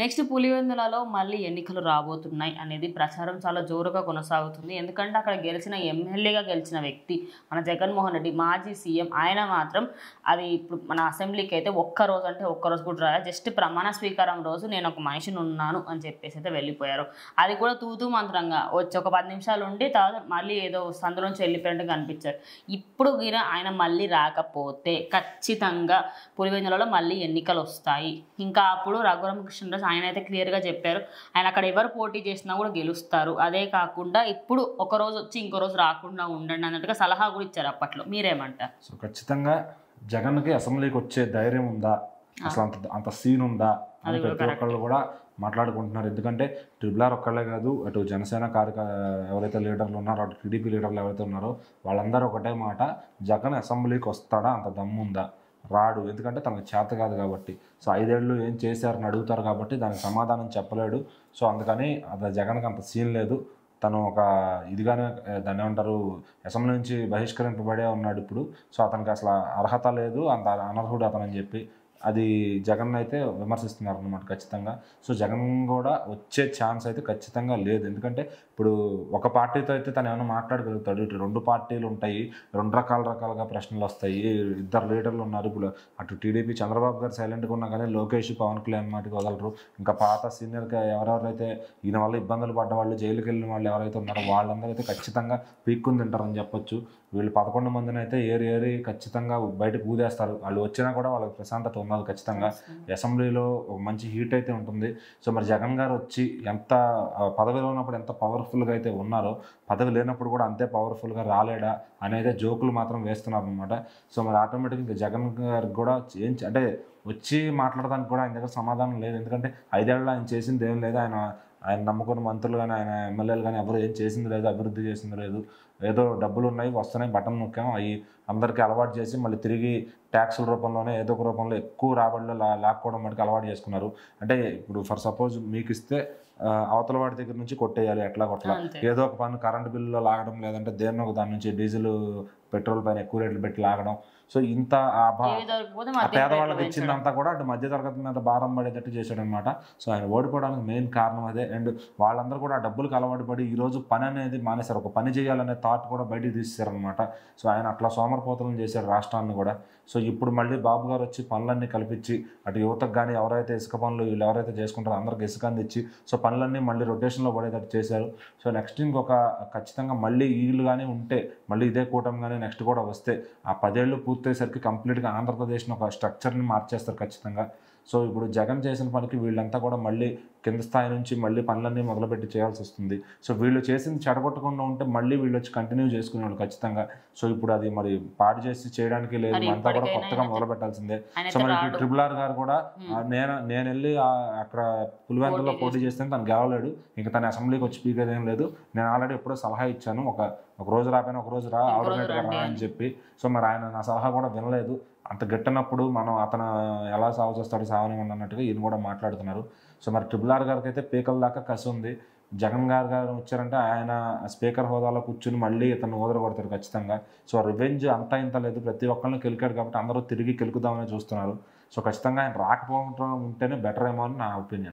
Next పులివెందులలో మళ్ళీ ఎన్నికలు రాబోతున్నాయి అనేది ప్రచారం చాలా జోరుగా కొనసాగుతుంది. ఎందుకంటే అక్కడ గెలిచిన ఎమ్మెల్యేగా గెలిచిన వ్యక్తి మన జగన్మోహన్ రెడ్డి మాజీ సీఎం. ఆయన మాత్రం అది ఇప్పుడు మన అసెంబ్లీకి అయితే ఒక్కరోజు అంటే ఒక్కరోజు కూడా రాలేదు. జస్ట్ ప్రమాణ స్వీకారం రోజు నేను ఒక మనిషిని ఉన్నాను అని చెప్పేసి అయితే వెళ్ళిపోయారు. అది కూడా తూతూ మంత్రంగా వచ్చి ఒక 10 నిమిషాలు ఉండి తర్వాత మళ్ళీ ఏదో సందులోంచి వెళ్ళిపోయినట్టు కనిపించారు. ఇప్పుడు ఆయన మళ్ళీ రాకపోతే ఖచ్చితంగా పులివెందులలో మళ్ళీ ఎన్నికలు వస్తాయి. ఇంకా అప్పుడు రఘురామకృష్ణరాజు ఆయన అయితే క్లియర్గా చెప్పారు, ఆయన అక్కడ ఎవరు పోటీ చేసినా కూడా గెలుస్తారు. అదే కాకుండా ఇప్పుడు ఒక రోజు వచ్చి ఇంకో రోజు రాకుండా ఉండండి అన్నట్టుగా సలహా కూడా ఇచ్చారు అప్పట్లో. మీరేమంటారు? సో ఖచ్చితంగా జగన్కి అసెంబ్లీకి వచ్చే ధైర్యం ఉందా, అసలు అంత సీన్ ఉందా అని ప్రతి ఒక్కళ్ళు కూడా మాట్లాడుకుంటున్నారు. ఎందుకంటే ట్రిపుల్ ఒక్కళ్ళే కాదు, అటు జనసేన ఎవరైతే లీడర్లు ఉన్నారో, అటు టీడీపీ లీడర్లు ఎవరైతే ఉన్నారో వాళ్ళందరూ ఒకటే మాట, జగన్ అసెంబ్లీకి వస్తాడా, అంత దమ్ముందా? రాడు, ఎందుకంటే తనకు చేత కాదు కాబట్టి. సో 5 ఏళ్ళు ఏం చేశారని అడుగుతారు కాబట్టి దానికి సమాధానం చెప్పలేడు. సో అందుకని అది జగన్కి అంత సీన్ లేదు. తను ఒక ఇదిగానే దాన్ని ఏమంటారు, అసెంబ్లీ నుంచి బహిష్కరింపబడే ఉన్నాడు ఇప్పుడు. సో అతనికి అసలు అర్హత లేదు, అంత అనర్హుడు అతను అని చెప్పి అది జగన్ అయితే విమర్శిస్తున్నారు అన్నమాట ఖచ్చితంగా. సో జగన్ కూడా వచ్చే ఛాన్స్ అయితే ఖచ్చితంగా లేదు. ఎందుకంటే ఇప్పుడు ఒక పార్టీతో అయితే తను ఏమైనా మాట్లాడగలుగుతాడు, ఇటు 2 పార్టీలు ఉంటాయి, 2 రకాలుగా ప్రశ్నలు వస్తాయి, 2 లీడర్లు ఉన్నారు. ఇప్పుడు అటు టీడీపీ చంద్రబాబు గారు సైలెంట్గా ఉన్నా కానీ లోకేష్ పవన్ కళ్యాణ్ మాటకి వదలరు. ఇంకా పాత సీనియర్గా ఎవరెవరైతే ఈయన వల్ల ఇబ్బందులు పడ్డ వాళ్ళు, జైలుకి వెళ్ళిన వాళ్ళు ఎవరైతే ఉన్నారో వాళ్ళందరూ అయితే ఖచ్చితంగా పీక్కుని తింటారని చెప్పొచ్చు. వీళ్ళు 11 మందిని అయితే ఏరి ఖచ్చితంగా బయటకు ఊదేస్తారు. వాళ్ళు వచ్చినా కూడా వాళ్ళకి ప్రశాంతత ఉన్నది ఖచ్చితంగా. అసెంబ్లీలో ఒక మంచి హీట్ అయితే ఉంటుంది. సో మరి జగన్ గారు వచ్చి ఎంత పదవిలో ఉన్నప్పుడు ఎంత పవర్ఫుల్గా అయితే ఉన్నారో, పదవి లేనప్పుడు కూడా అంతే పవర్ఫుల్గా రాలేడా అనేది జోకులు మాత్రం వేస్తున్నారు అనమాట. సో మరి ఆటోమేటిక్గా ఇంకా జగన్ గారికి కూడా అంటే వచ్చి మాట్లాడడానికి కూడా ఆయన దగ్గర సమాధానం లేదు. ఎందుకంటే 5 ఏళ్ళు ఆయన చేసింది ఏం లేదు. ఆయన నమ్ముకున్న మంత్రులు కానీ, ఆయన ఎమ్మెల్యేలు కానీ ఎవరు ఏం చేసింది లేదు, అభివృద్ధి చేసింది లేదు. ఏదో డబ్బులు ఉన్నాయి, వస్తున్నాయి, బటన్ నొక్కాము, అవి అందరికీ అలవాటు చేసి మళ్ళీ తిరిగి ట్యాక్సుల రూపంలోనే ఏదో ఒక రూపంలో ఎక్కువ రాబడిలో లాక్కోవడం మటుకు అలవాటు చేసుకున్నారు. అంటే ఇప్పుడు ఫర్ సపోజ్ మీకు ఇస్తే అవతల వాడి దగ్గర నుంచి కొట్టేయాలి, ఎట్లా కొట్టాలి, ఏదో ఒక పన్ను కరెంటు బిల్లులో లాగడం, లేదంటే దేన్నో ఒక దాని నుంచి డీజిల్ పెట్రోల్ పైన ఎక్కువ రేట్లు పెట్టి లాగడం. సో ఇంత పేదవాళ్ళకి ఇచ్చిందంతా కూడా అటు మధ్యతరగతి మీద భారం పడేటట్టు చేశాడనమాట. సో ఆయన ఓడిపోవడానికి మెయిన్ కారణం అదే. అండ్ వాళ్ళందరూ కూడా ఆ డబ్బులకు అలవాటు పడి ఈరోజు పని అనేది మానేశారు, ఒక పని చేయాలనే థాట్ కూడా బయటికి తీసేశారనమాట. సో ఆయన అట్లా సోమరపోతలను చేశారు రాష్ట్రాన్ని కూడా. సో ఇప్పుడు మళ్ళీ బాబు గారు వచ్చి పనులన్నీ కల్పించి అటు యువతకు కానీ ఎవరైతే ఇసుక పనులు వీళ్ళు ఎవరైతే చేసుకుంటారో అందరికి ఇసుక అందించి సో పనులన్నీ మళ్ళీ రొటేషన్లో పడేటట్టు చేశారు. సో నెక్స్ట్ ఇంకొక ఖచ్చితంగా మళ్ళీ వీళ్ళు కానీ ఉంటే, మళ్ళీ ఇదే కూటమి కానీ నెక్స్ట్ కూడా వస్తే ఆ 10 ఏళ్ళు పూర్తయ్యేసరికి కంప్లీట్గా ఆంధ్రప్రదేశ్ని ఒక స్ట్రక్చర్ని మార్చేస్తారు ఖచ్చితంగా. సో ఇప్పుడు జగన్ చేసిన పనికి వీళ్ళంతా కూడా మళ్ళీ కింద స్థాయి నుంచి మళ్ళీ పనులన్నీ మొదలుపెట్టి చేయాల్సి వస్తుంది. సో వీళ్ళు చేసింది చెడగొట్టకుండా ఉంటే మళ్ళీ వీళ్ళు వచ్చి కంటిన్యూ చేసుకునేవాళ్ళు ఖచ్చితంగా. సో ఇప్పుడు అది మరి పాడు చేసి చేయడానికి లేదు, అంతా కూడా కొత్తగా మొదలు పెట్టాల్సిందే. సో మరి ట్రిపుల్ గారు కూడా నేను వెళ్ళి అక్కడ పులివెందులో పోటీ చేస్తే తను గెలవలేడు, ఇంకా తన అసెంబ్లీకి వచ్చి పీకేదేం లేదు, నేను ఆల్రెడీ ఎప్పుడో సలహా ఇచ్చాను, ఒక రోజు రాపోయినా ఒక రోజు ఆల్టర్నేట్గా రా అని చెప్పి. సో మరి ఆయన నా సలహా కూడా వినలేదు. అంత గట్టినప్పుడు మనం అతను ఎలా సాగు చేస్తాడు, సావనివ్వండి అన్నట్టుగా ఈయన కూడా మాట్లాడుతున్నారు. సో మరి ట్రిపుల్ గారికి అయితే పీకల దాకా కసి ఉంది. జగన్ గారు వచ్చారంటే ఆయన స్పీకర్ హోదాలో కూర్చుని మళ్ళీ ఇతను కొడతారు ఖచ్చితంగా. సో రివెంజ్ అంతా ఇంత లేదు, ప్రతి ఒక్కరిని కెలికాడు కాబట్టి అందరూ తిరిగి కెలుకుదామని చూస్తున్నారు. సో ఖచ్చితంగా ఆయన రాకపోవడం ఉంటేనే బెటర్ ఏమో అని నా ఒపీనియన్.